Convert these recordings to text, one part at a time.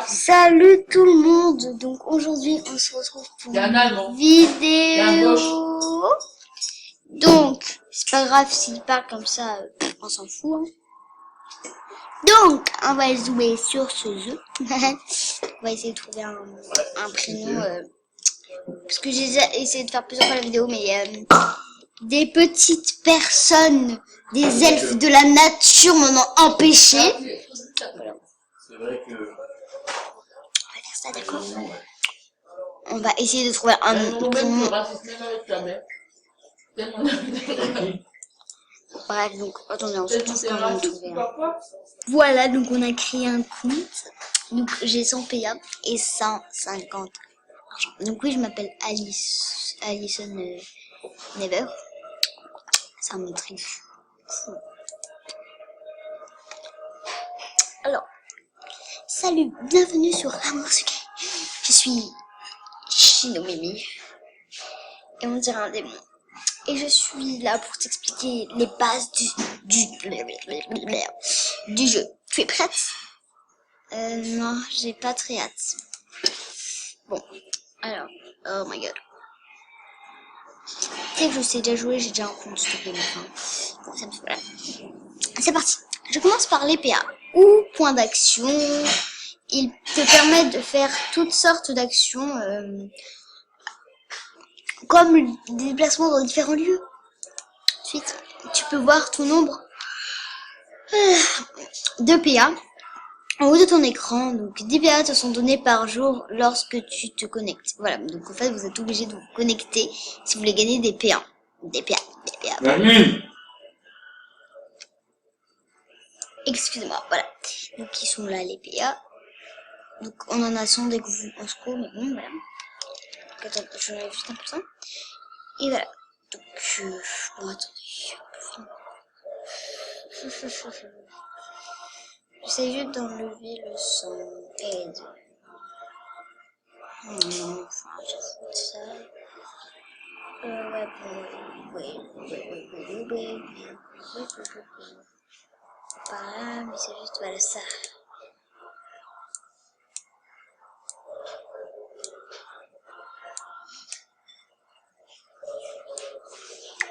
Salut tout le monde. Donc aujourd'hui on se retrouve pour une vidéo. Donc c'est pas grave s'il parle comme ça, on s'en fout hein. Donc on va jouer sur ce jeu. On va essayer de trouver un prénom parce que j'ai essayé de faire plusieurs fois la vidéo, mais des petites personnes, des elfes de la nature m'en ont empêché. Voilà. C'est vrai que... On va faire ça, d'accord? On va essayer de trouver un prénom. Bref, donc attendez, on se retrouve quand même trouver un. Voilà, donc on a créé un compte. Donc j'ai 100 PA et 150 argent. Donc oui, je m'appelle Alison Never. C'est un motif. Alors, salut, bienvenue sur Amour Secret. Je suis Shinomimi et on dirait un démon. Et je suis là pour t'expliquer les bases du jeu. Tu es prête? Non, j'ai pas très hâte. Bon, alors, oh my god. Tu sais que je sais déjà jouer, j'ai déjà un compte, s'il te plaît, mais enfin, bon, ça me fait voilà. C'est parti. Je commence par les PA ou points d'action. Il te permet de faire toutes sortes d'actions, comme des déplacements dans différents lieux. Ensuite, tu peux voir ton nombre de PA en haut de ton écran. Donc 10 PA te sont donnés par jour lorsque tu te connectes. Voilà, donc en fait vous êtes obligé de vous connecter si vous voulez gagner des PA. Des PA. La nuit. Excusez-moi, voilà. Donc ils sont là les PA. Donc on en a 100 dès que vous en secours, mais bon voilà. Donc attends, je l'enlève juste un peu ça. Et voilà. Donc bon attendez. J'essaie juste d'enlever le son. Aide. Non, enfin, je fous de ça. Ouais, bon, Pas là, mais c'est juste, voilà, ça.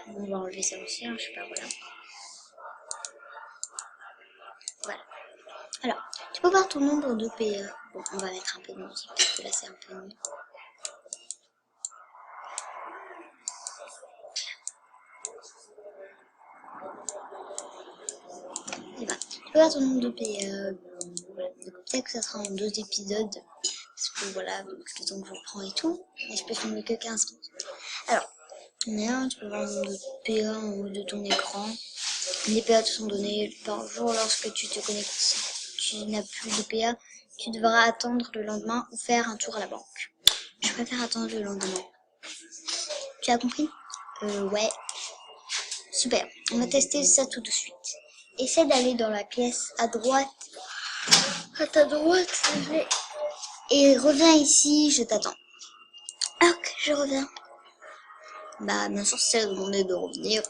On va enlever ça aussi, hein, je sais pas, voilà. Voilà. Alors, tu peux voir ton nombre de PE. Bon, on va mettre un peu de musique, parce que là, c'est un peu nul. Et voilà. Tu peux voir ton nombre de PE. Voilà. Peut-être que ça sera en 2 épisodes. Parce que voilà, donc le temps que je reprends et tout. Et je peux filmer que 15 minutes. Alors, tu peux voir le nombre de PA en haut de ton écran. Les PA te sont donnés par jour lorsque tu te connectes. Si tu n'as plus de PA, tu devras attendre le lendemain ou faire un tour à la banque. Je préfère attendre le lendemain. Tu as compris? Ouais. Super. On va tester ça tout de suite. Essaie d'aller dans la pièce à droite. À ta droite, et reviens ici, je t'attends. Ok, je reviens. Bah, bien sûr, c'est demandé de revenir.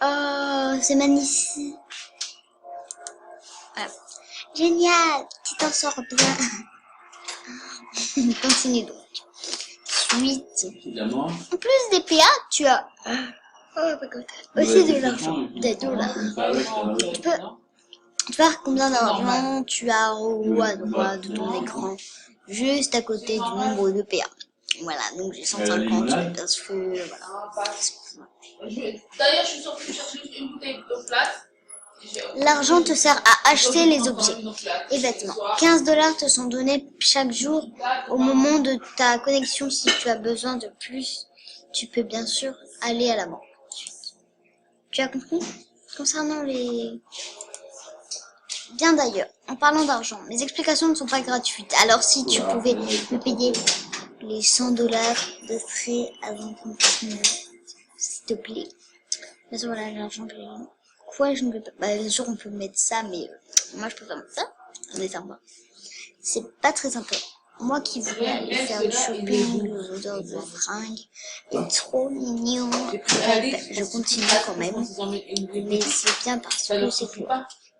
Oh, c'est magnifique. Voilà. Génial, tu t'en sors bien. Continue donc. Suite. Évidemment. En plus des PA, tu as oh my god. Aussi de l'argent. Des dollars. Tu peux voir combien d'argent tu as en haut à droite de ton écran. Juste à côté du nombre de PA. Voilà, donc j'ai 150 parce que voilà. D'ailleurs, je suis sortie chercher une bouteille d'eau plate. L'argent te sert à acheter les objets et vêtements. 15 $ te sont donnés chaque jour au moment de ta connexion. Si tu as besoin de plus, tu peux bien sûr aller à la banque. Tu as compris? Concernant les... Bien d'ailleurs, en parlant d'argent, mes explications ne sont pas gratuites. Alors si tu pouvais me payer les 100 $ de frais avant qu'on continue, s'il te plaît. Bien sûr, voilà l'argent que j'ai. Quoi, je ne peux pas. Bah, bien sûr, on peut mettre ça, mais moi je préfère mettre ça. Attendez, ça va. C'est pas très sympa. Moi qui voulais aller faire du shopping aux odeurs de fringues, et trop mignon. Je continue quand même. Mais c'est bien parce que c'est cool.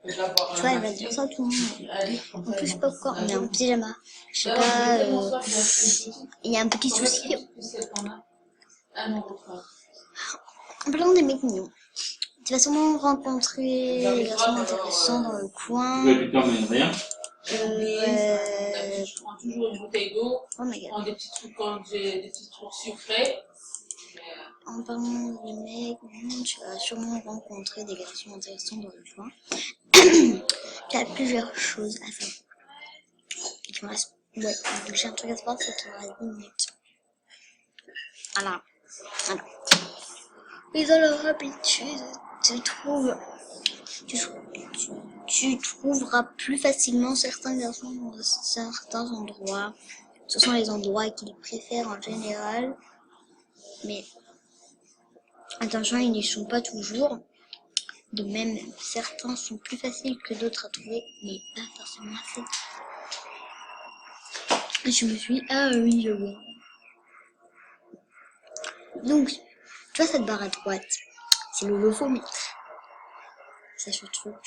Je vais avoir Tu vois, elle va dire ça à tout le monde. En plus, je sais pas pourquoi, on est en pyjama. Je sais pas, il y a un petit souci. En parlant des mecs mignons, tu vas sûrement rencontrer des garçons intéressants dans le coin. Tu t'emmènes rien. Je prends toujours une bouteille d'eau, Oh my je god. prends des petits trucs quand j'ai des petits trucs sucrés. En parlant des mecs, tu vas sûrement rencontrer des garçons intéressants dans le coin. Tu as plusieurs choses à savoir. Il me reste... Ouais, donc j'ai un truc à savoir, c'est qu'il me reste 10 minutes. Voilà. Alors. Mais dans leur habitude, tu trouveras plus facilement certains garçons dans certains endroits. Ce sont les endroits qu'ils préfèrent en général. Mais attention, ils n'y sont pas toujours. De même, certains sont plus faciles que d'autres à trouver, mais pas forcément assez. Et je me suis dit, ah oui, je vois. Donc, tu vois cette barre à droite, c'est le lofomètre. Ça se trouve.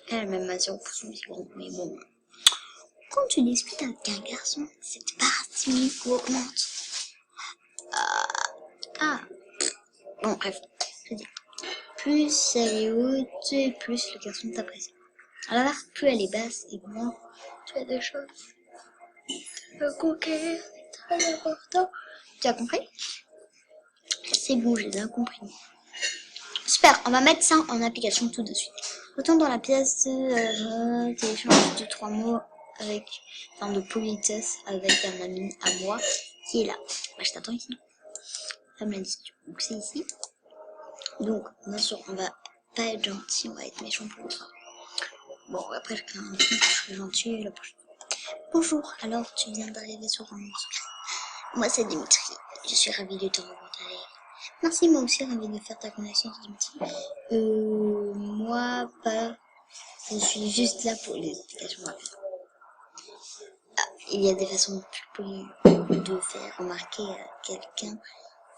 Elle même assez au fond, mais bon. Quand tu discutes avec un garçon, cette barre diminuée ou augmente. Bon, bref, je dis. Plus elle est haute, et plus le garçon t'apprécie. À l'inverse, plus elle est basse, et moins tu as des choses. Le conquérir, c'est très important. Tu as compris? C'est bon, j'ai bien compris. Super, on va mettre ça en application tout de suite. Retourne dans la pièce, télécharge 2-3 mots avec, enfin, de politesse avec un ami à moi qui est là. Bah, je t'attends ici. Ça me l'a dit. Donc c'est ici. Donc, bien sûr, on va pas être gentil, on va être méchant pour le soir. Bon, après, je fais un truc, je serai gentil la prochaine fois. Bonjour, alors tu viens d'arriver sur un secret. Moi, c'est Dimitri. Je suis ravie de te rencontrer. Merci, moi aussi, ravie de faire ta connaissance, Dimitri. Moi, pas. Je suis juste là pour les explications rapides. Il y a des façons plus polies de faire remarquer à quelqu'un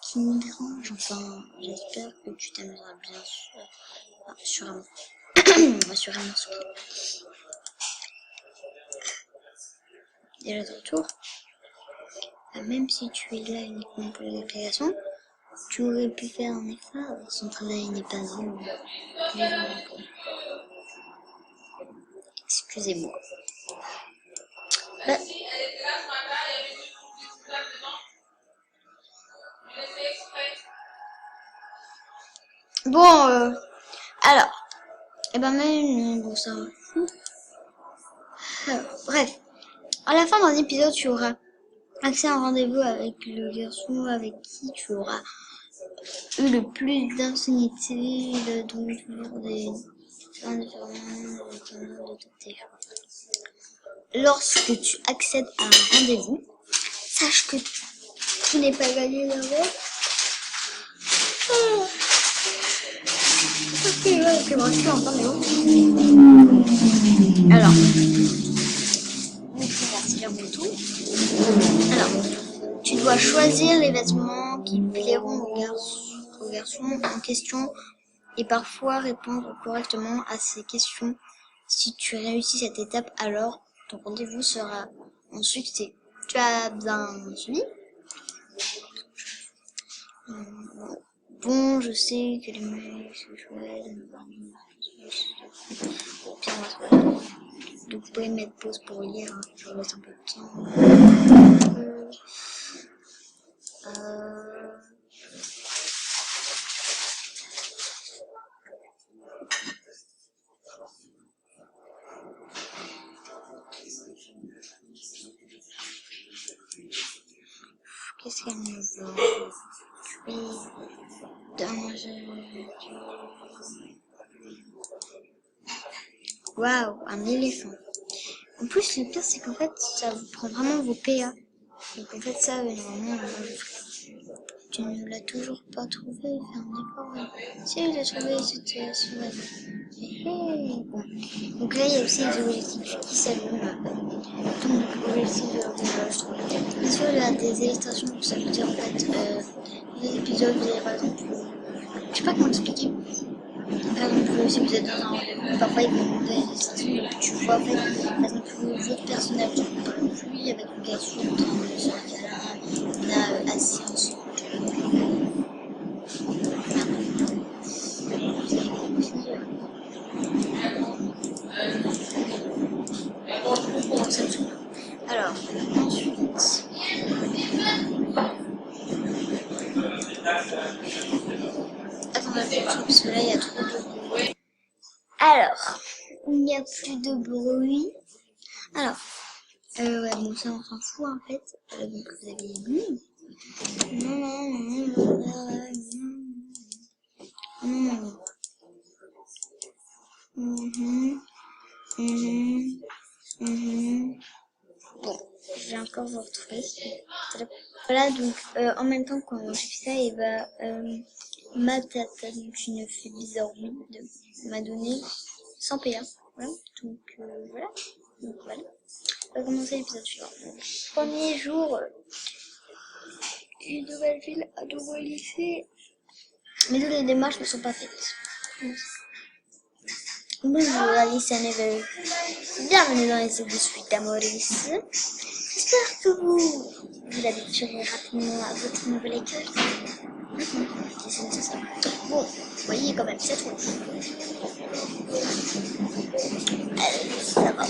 qui me dérange. Enfin, j'espère que tu t'amuseras bien sûr. Enfin, sûrement. Assurément, déjà de retour. Même si tu es là uniquement pour les récréations, tu aurais pu faire un effort. Son travail n'est pas zéro. Excusez-moi. Bon, alors, et ben même, bon, ça va. Bref, à la fin d'un épisode, tu auras accès à un rendez-vous avec le garçon avec qui tu auras eu le plus d'intimité, donc toujours des Lorsque tu accèdes à un rendez-vous, sache que tout n'est pas gagné d'abord. Ok, ouais, bon, je suis en train de alors, merci la moto. Alors, tu dois choisir les vêtements qui plairont aux garçons en question et parfois répondre correctement à ces questions. Si tu réussis cette étape, alors ton rendez-vous sera un succès. Tu as bien suivi? Bon, je sais que les mecs, c'est chouette. Tiens, on va se voir. Donc, vous pouvez mettre pause pour lire, hein. Je vous laisse un peu de temps. Qu'est-ce qu'elle me veut? Puis, waouh, un éléphant. En plus, le pire, c'est qu'en fait, ça vous prend vraiment vos PA. Donc, en fait, ça, normalement, moi, je ferai. Tu ne l'as toujours pas trouvé, fais un effort. Si, je l'ai trouvé, c'était sur la bon. Donc là, il y a aussi les objectifs qui s'allument. Donc, objectifs de l'orthographe. Bien sûr, il y a des illustrations pour ça veut dire en fait, les épisodes, vous avez par exemple, je sais pas comment expliquer. par exemple, si vous êtes dans un rendez-vous, parfois ils vont vous donner des instructions, donc tu vois en fait, par exemple, votre personnage, donc, par exemple, lui avec le garçon en train de se faire câlin, on a assis ensemble. Alors, ensuite. Attendez, parce que là il y a trop de bruit. Alors, il n'y a plus de bruit. Alors, ouais, bon, ça on s'en fout en fait. Donc vous avez vu. Bon, je vais encore vous retrouver. Voilà, donc en même temps quand j'ai fait ça, et bah ma tata, donc une fille bizarre m'a donné 100 PA. Voilà, donc voilà. Donc voilà. On va commencer l'épisode suivant. Premier jour, une nouvelle ville, un nouveau lycée. Mais toutes les démarches ne sont pas faites. Bonjour Alice et Neville. Bienvenue dans les de suite à Maurice. J'espère que vous habituerez rapidement à votre nouvelle école. C'est nécessaire. Bon, vous voyez quand même, c'est trop. Ça va.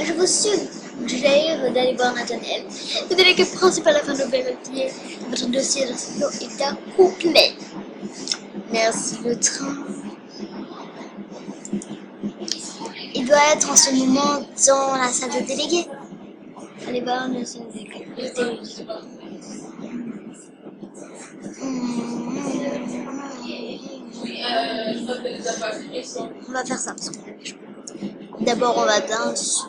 Je vous suggère d'aller voir Nathaniel. Le délégué principal afin de vérifier votre dossier d'inscription est complet. Merci le train. Il doit être en ce moment dans la salle de délégués. Allez voir le salle de délégués. On va faire ça parce qu'on a les choses. D'abord, on va bien se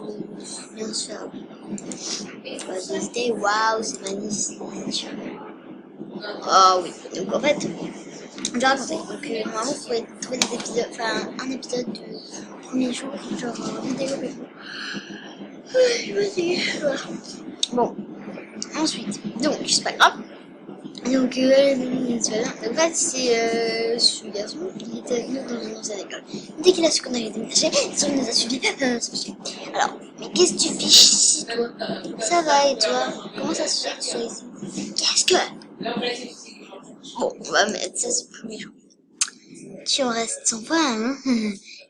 faire. On va visiter. Waouh, c'est magnifique. Oh oui. Donc en fait, je vais raconter. Donc normalement, vous pouvez trouver des épisodes, enfin un épisode de premier jour, genre vidéo. Je me suis voilà. Bon, ensuite, donc c'est pas grave. Donc, en fait, c'est ce garçon qui était venu dans une ancienne école. Dès qu'il a su qu'on allait déménager, ça nous a suivi. Alors, mais qu'est-ce que tu fais ici, toi? Ça va, et toi? Comment ça se fait que tu sois ici? Qu'est-ce que? Bon, on va mettre ça, c'est plus méchant. Tu en restes sans foi, hein?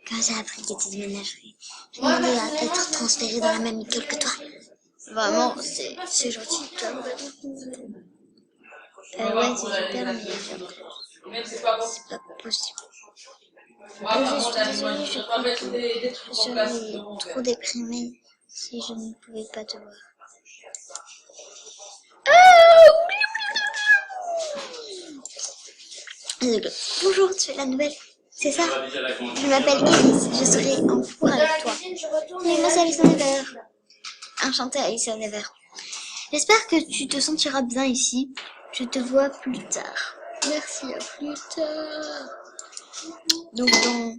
Quand j'ai appris que tu déménagerais, j'ai demandé à être transféré dans la même école que toi. Vraiment, c'est gentil, toi. Ouais, c'est super, mais c'est pas possible. Je suis désolée, je crois que je serais trop déprimée si je ne pouvais pas te voir. Bonjour, tu es la nouvelle, c'est ça? Je m'appelle Elise, je serai en cours avec toi. Moi, c'est Alice Never. Enchantée, Alice Never. J'espère que tu te sentiras bien ici. Je te vois plus tard. Merci, à plus tard. Donc dans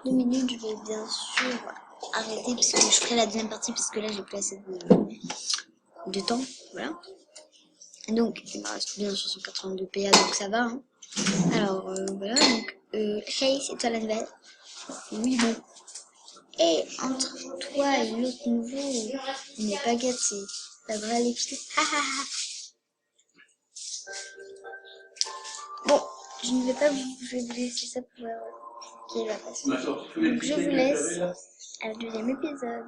2 minutes, je vais bien sûr arrêter parce que je ferai la deuxième partie parce que là j'ai plus assez de temps. Voilà. Donc il me reste bien sûr 182 PA, donc ça va. Hein. Alors voilà, donc hey, c'est toi la nouvelle? Oui, bon. Et entre toi et l'autre nouveau, il n'est pas gâté. La vraie Alexis. Bon, je ne vais pas je vais vous laisser ça pour qu'il va passer. Donc je vous laisse à la deuxième épisode.